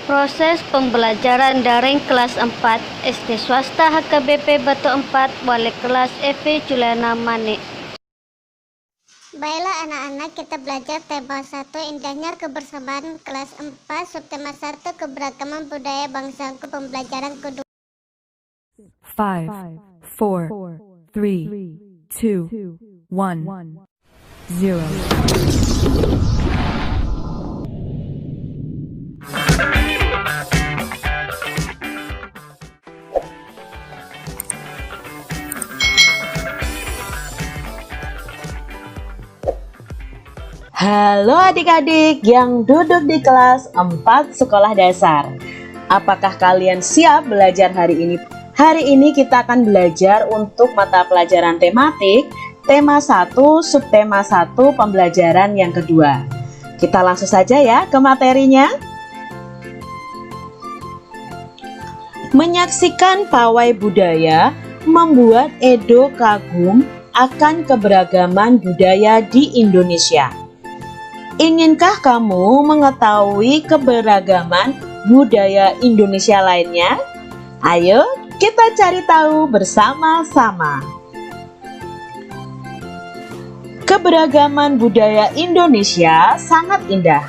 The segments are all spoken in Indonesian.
Proses pembelajaran daring kelas 4 SD swasta HKBP Batu 4 wali kelas Evi Juliana Manik. Baiklah anak-anak, kita belajar tema 1 indahnya kebersamaan kelas 4 subtema 1 keberagaman budaya bangsaku pembelajaran kedua. 5, 4, 3, 2, 1, 0. Halo adik-adik yang duduk di kelas 4 sekolah dasar. Apakah kalian siap belajar hari ini? Hari ini kita akan belajar untuk mata pelajaran tematik, tema 1, subtema 1, pembelajaran yang kedua. Kita langsung saja ya ke materinya. Menyaksikan pawai budaya membuat Edo kagum akan keberagaman budaya di Indonesia. Inginkah kamu mengetahui keberagaman budaya Indonesia lainnya? Ayo kita cari tahu bersama-sama. Keberagaman budaya Indonesia sangat indah.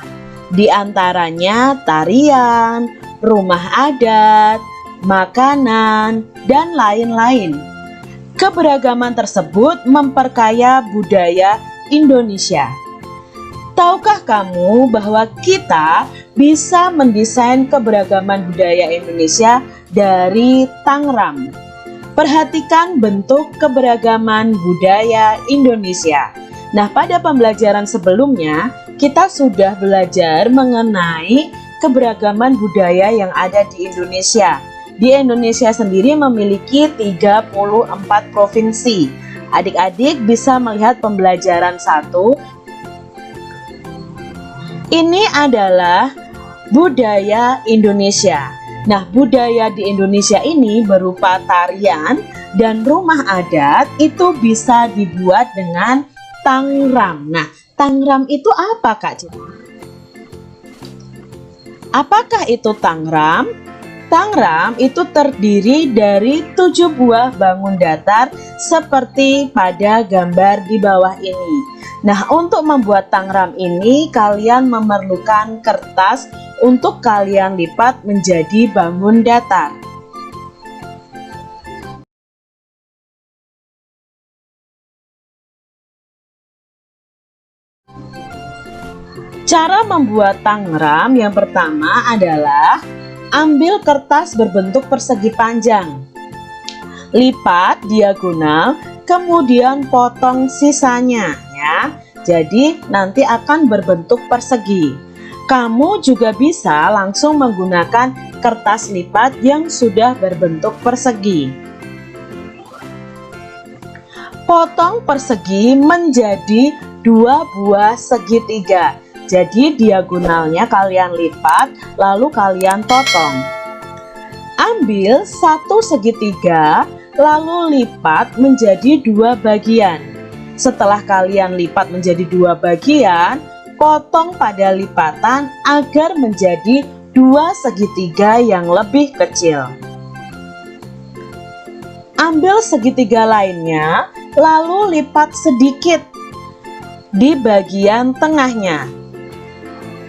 Di antaranya tarian, rumah adat, makanan, dan lain-lain. Keberagaman tersebut memperkaya budaya Indonesia. Tahukah kamu bahwa kita bisa mendesain keberagaman budaya Indonesia dari Tangram? Perhatikan bentuk keberagaman budaya Indonesia. Nah, pada pembelajaran sebelumnya, kita sudah belajar mengenai keberagaman budaya yang ada di Indonesia. Di Indonesia sendiri memiliki 34 provinsi. Adik-adik bisa melihat pembelajaran 1. Ini adalah budaya Indonesia. Nah, budaya di Indonesia ini berupa tarian dan rumah adat itu bisa dibuat dengan Tangram. Nah, Tangram itu apa, Kak? Apakah itu Tangram? Tangram itu terdiri dari 7 buah bangun datar seperti pada gambar di bawah ini. Nah, untuk membuat Tangram ini kalian memerlukan kertas untuk kalian lipat menjadi bangun datar. Cara membuat Tangram yang pertama adalah ambil kertas berbentuk persegi panjang, lipat diagonal, kemudian potong sisanya ya. Jadi nanti akan berbentuk persegi. Kamu juga bisa langsung menggunakan kertas lipat yang sudah berbentuk persegi. Potong persegi menjadi 2 buah segitiga. Jadi diagonalnya kalian lipat, lalu kalian potong. Ambil 1 segitiga, lalu lipat menjadi 2 bagian. Setelah kalian lipat menjadi 2 bagian, potong pada lipatan agar menjadi 2 segitiga yang lebih kecil. Ambil segitiga lainnya, lalu lipat sedikit di bagian tengahnya.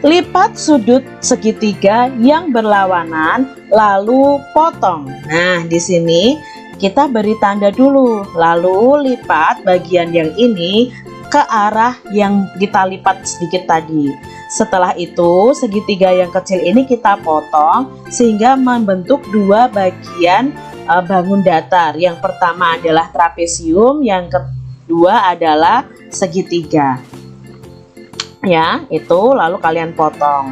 Lipat sudut segitiga yang berlawanan, lalu potong. Nah, di sini kita beri tanda dulu, lalu lipat bagian yang ini ke arah yang kita lipat sedikit tadi. Setelah itu, segitiga yang kecil ini kita potong sehingga membentuk 2 bagian bangun datar. Yang pertama adalah trapesium, yang kedua adalah segitiga. Ya, itu lalu kalian potong.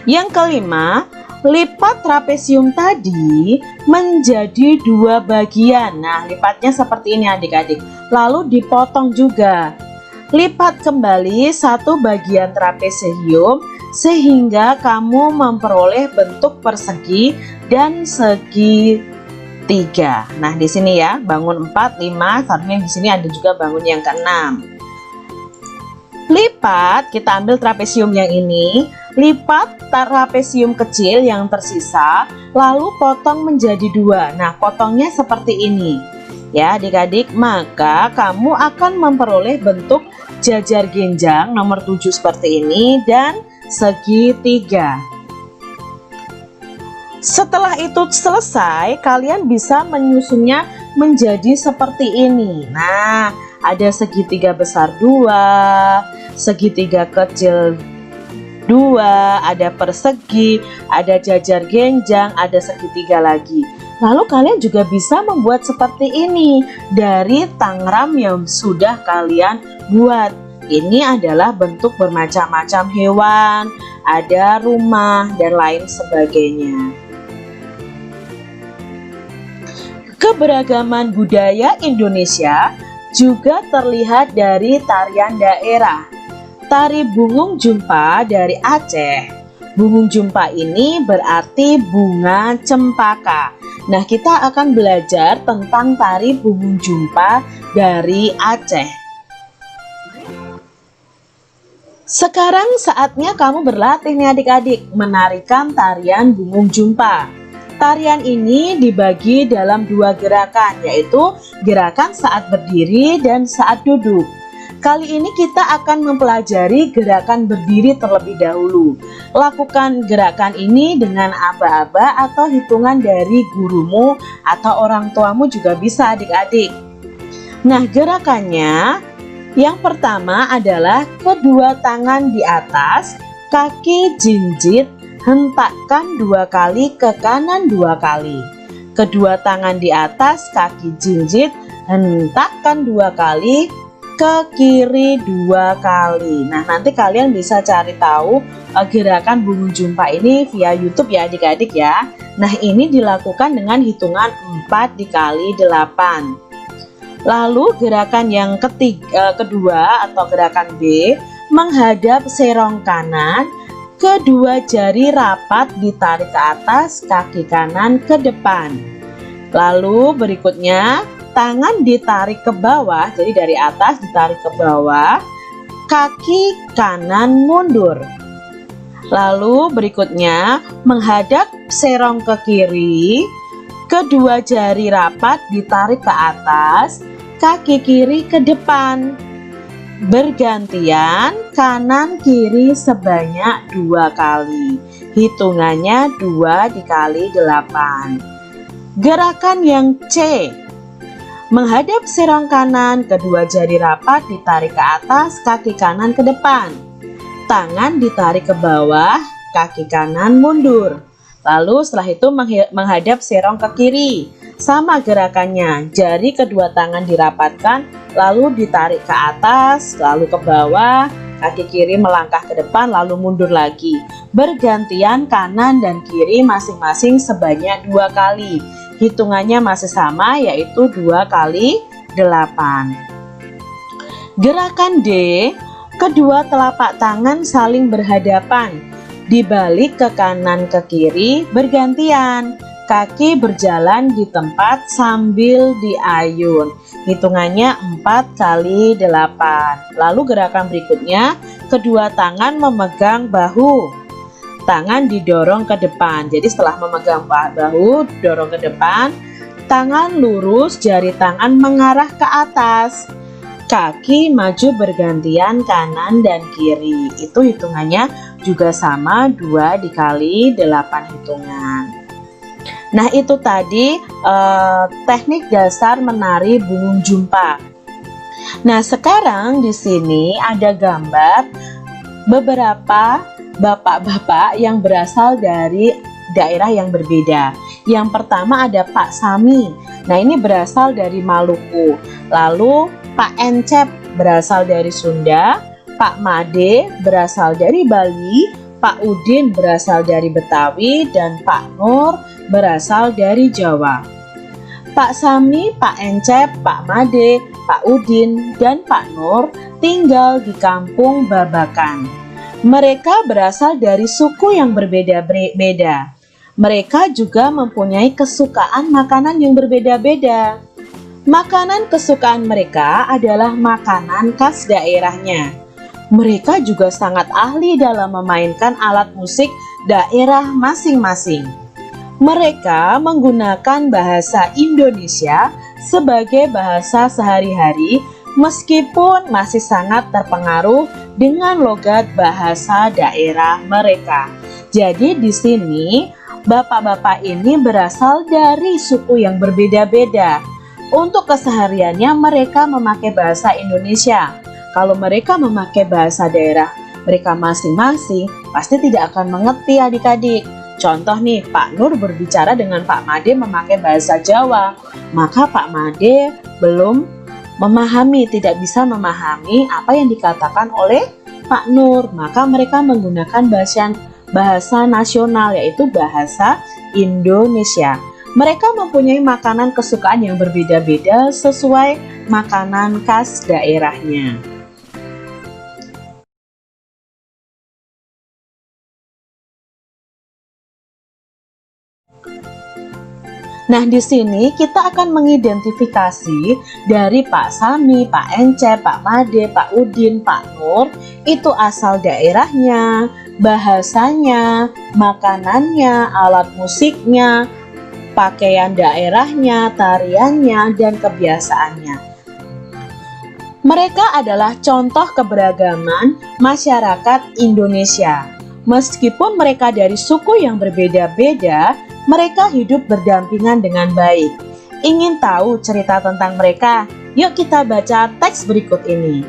Yang kelima, lipat trapesium tadi menjadi 2 bagian. Nah, lipatnya seperti ini adik-adik. Lalu dipotong juga. Lipat kembali 1 bagian trapesium sehingga kamu memperoleh bentuk persegi dan segitiga. Nah, di sini ya, bangun 4, 5, satunya di sini ada juga bangun yang ke-6. Lipat, kita ambil trapesium yang ini, lipat trapesium kecil yang tersisa, lalu potong menjadi 2. Nah, potongnya seperti ini. Ya, adik-adik, maka kamu akan memperoleh bentuk jajar genjang nomor 7 seperti ini dan segitiga. Setelah itu selesai, kalian bisa menyusunnya menjadi seperti ini. Nah, ada segitiga besar 2, segitiga kecil 2, ada persegi, ada jajar genjang, ada segitiga lagi. Lalu kalian juga bisa membuat seperti ini dari tangram yang sudah kalian buat. Ini adalah bentuk bermacam-macam hewan, ada rumah dan lain sebagainya. Keberagaman budaya Indonesia juga terlihat dari tarian daerah. Tari Bungung Jumpa dari Aceh. Bungung Jumpa ini berarti bunga cempaka. Nah, kita akan belajar tentang tari Bungung Jumpa dari Aceh. Sekarang saatnya kamu berlatih nih adik-adik menarikan tarian Bungung Jumpa. Tarian ini dibagi dalam 2 gerakan, yaitu gerakan saat berdiri dan saat duduk. Kali ini kita akan mempelajari gerakan berdiri terlebih dahulu. Lakukan gerakan ini dengan aba-aba atau hitungan dari gurumu atau orang tuamu juga bisa adik-adik. Nah, gerakannya yang pertama adalah kedua tangan di atas, kaki jinjit, hentakkan 2 kali ke kanan 2 kali. Kedua tangan di atas, kaki jinjit, hentakkan 2 kali ke kiri 2 kali. Nah, nanti kalian bisa cari tahu gerakan Bungung Jumpa ini via YouTube ya adik-adik ya. Nah, ini dilakukan dengan hitungan 4 dikali 8. Lalu gerakan yang kedua atau gerakan B, menghadap serong kanan, kedua jari rapat ditarik ke atas, kaki kanan ke depan. Lalu berikutnya tangan ditarik ke bawah, jadi dari atas ditarik ke bawah, kaki kanan mundur. Lalu berikutnya menghadap serong ke kiri, kedua jari rapat ditarik ke atas, kaki kiri ke depan. Bergantian kanan kiri sebanyak 2 kali. Hitungannya 2 dikali 8. Gerakan yang C, menghadap serong kanan, kedua jari rapat ditarik ke atas, kaki kanan ke depan. Tangan ditarik ke bawah, kaki kanan mundur. Lalu setelah itu menghadap serong ke kiri. Sama gerakannya, jari kedua tangan dirapatkan, lalu ditarik ke atas, lalu ke bawah, kaki kiri melangkah ke depan, lalu mundur lagi. Bergantian kanan dan kiri masing-masing sebanyak 2 kali. Hitungannya masih sama, yaitu 2 kali 8. Gerakan D, kedua telapak tangan saling berhadapan, dibalik ke kanan ke kiri bergantian. Kaki berjalan di tempat sambil diayun. Hitungannya 4 kali 8. Lalu gerakan berikutnya, kedua tangan memegang bahu. Tangan didorong ke depan. Jadi setelah memegang bahu, dorong ke depan. Tangan lurus, jari tangan mengarah ke atas. Kaki maju bergantian kanan dan kiri. Itu hitungannya juga sama, 2 dikali 8 hitungan. Nah, itu tadi teknik dasar menari Bungung Jumpa. Nah, sekarang di sini ada gambar beberapa bapak-bapak yang berasal dari daerah yang berbeda. Yang pertama ada Pak Sami. Nah, ini berasal dari Maluku. Lalu Pak Encep berasal dari Sunda, Pak Made berasal dari Bali, Pak Udin berasal dari Betawi, dan Pak Nur berasal dari Jawa. Pak Sami, Pak Encep, Pak Made, Pak Udin, dan Pak Nur tinggal di kampung Babakan. Mereka berasal dari suku yang berbeda-beda. Mereka juga mempunyai kesukaan makanan yang berbeda-beda. Makanan kesukaan mereka adalah makanan khas daerahnya. Mereka juga sangat ahli dalam memainkan alat musik daerah masing-masing. Mereka menggunakan bahasa Indonesia sebagai bahasa sehari-hari meskipun masih sangat terpengaruh dengan logat bahasa daerah mereka. Jadi di sini bapak-bapak ini berasal dari suku yang berbeda-beda. Untuk kesehariannya mereka memakai bahasa Indonesia. Kalau mereka memakai bahasa daerah mereka masing-masing, pasti tidak akan mengerti adik-adik. Contoh nih, Pak Nur berbicara dengan Pak Made memakai bahasa Jawa, maka Pak Made belum memahami, tidak bisa memahami apa yang dikatakan oleh Pak Nur. Maka mereka menggunakan bahasa nasional, yaitu bahasa Indonesia. Mereka mempunyai makanan kesukaan yang berbeda-beda sesuai makanan khas daerahnya. Nah, di sini kita akan mengidentifikasi dari Pak Sami, Pak Ence, Pak Made, Pak Udin, Pak Nur, itu asal daerahnya, bahasanya, makanannya, alat musiknya, pakaian daerahnya, tariannya, dan kebiasaannya. Mereka adalah contoh keberagaman masyarakat Indonesia. Meskipun mereka dari suku yang berbeda-beda, mereka hidup berdampingan dengan baik. Ingin tahu cerita tentang mereka? Yuk kita baca teks berikut ini.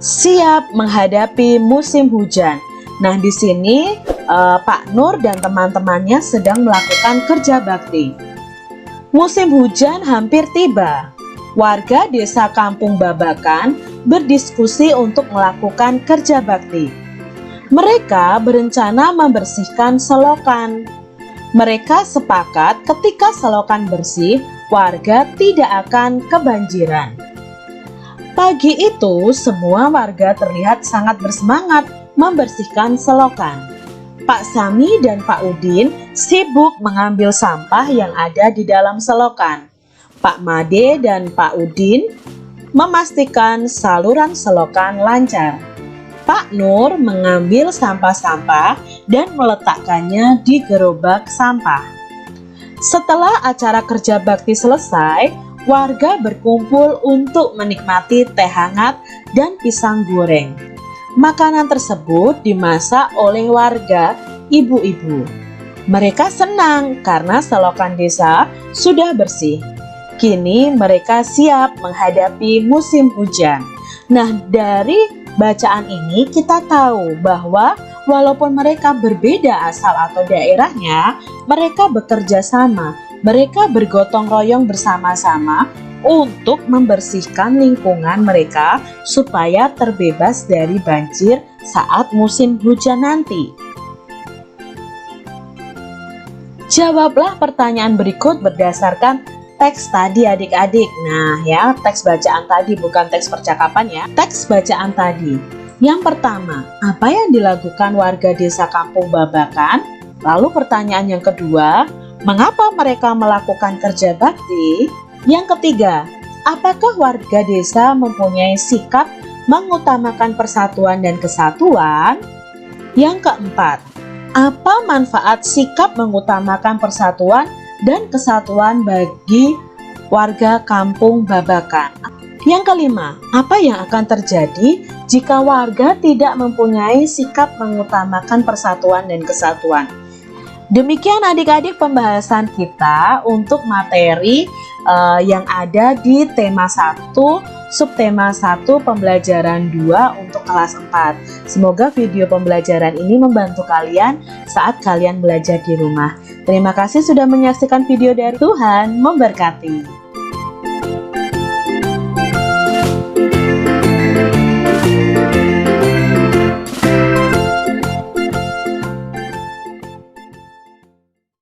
Siap menghadapi musim hujan. Nah, di sini Pak Nur dan teman-temannya sedang melakukan kerja bakti. Musim hujan hampir tiba. Warga desa Kampung Babakan berdiskusi untuk melakukan kerja bakti. Mereka berencana membersihkan selokan. Mereka sepakat ketika selokan bersih, warga tidak akan kebanjiran. Pagi itu, semua warga terlihat sangat bersemangat membersihkan selokan. Pak Sami dan Pak Udin sibuk mengambil sampah yang ada di dalam selokan. Pak Made dan Pak Udin memastikan saluran selokan lancar. Pak Nur mengambil sampah-sampah dan meletakkannya di gerobak sampah. Setelah acara kerja bakti selesai, warga berkumpul untuk menikmati teh hangat dan pisang goreng. Makanan tersebut dimasak oleh warga ibu-ibu. Mereka senang karena selokan desa sudah bersih. Kini mereka siap menghadapi musim hujan. Nah, dari bacaan ini kita tahu bahwa walaupun mereka berbeda asal atau daerahnya, mereka bekerja sama. Mereka bergotong royong bersama-sama untuk membersihkan lingkungan mereka supaya terbebas dari banjir saat musim hujan nanti. Jawablah pertanyaan berikut berdasarkan teks tadi adik-adik. Nah ya, teks bacaan tadi, bukan teks percakapan ya. Teks bacaan tadi. Yang pertama, apa yang dilakukan warga desa Kampung Babakan? Lalu pertanyaan yang kedua, mengapa mereka melakukan kerja bakti? Yang ketiga, apakah warga desa mempunyai sikap mengutamakan persatuan dan kesatuan? Yang keempat, apa manfaat sikap mengutamakan persatuan dan kesatuan bagi warga Kampung Babakan? Yang kelima, apa yang akan terjadi jika warga tidak mempunyai sikap mengutamakan persatuan dan kesatuan? Demikian adik-adik pembahasan kita untuk materi yang ada di tema 1, subtema 1, pembelajaran 2 untuk kelas 4. Semoga video pembelajaran ini membantu kalian saat kalian belajar di rumah. Terima kasih sudah menyaksikan video dari Tuhan memberkati.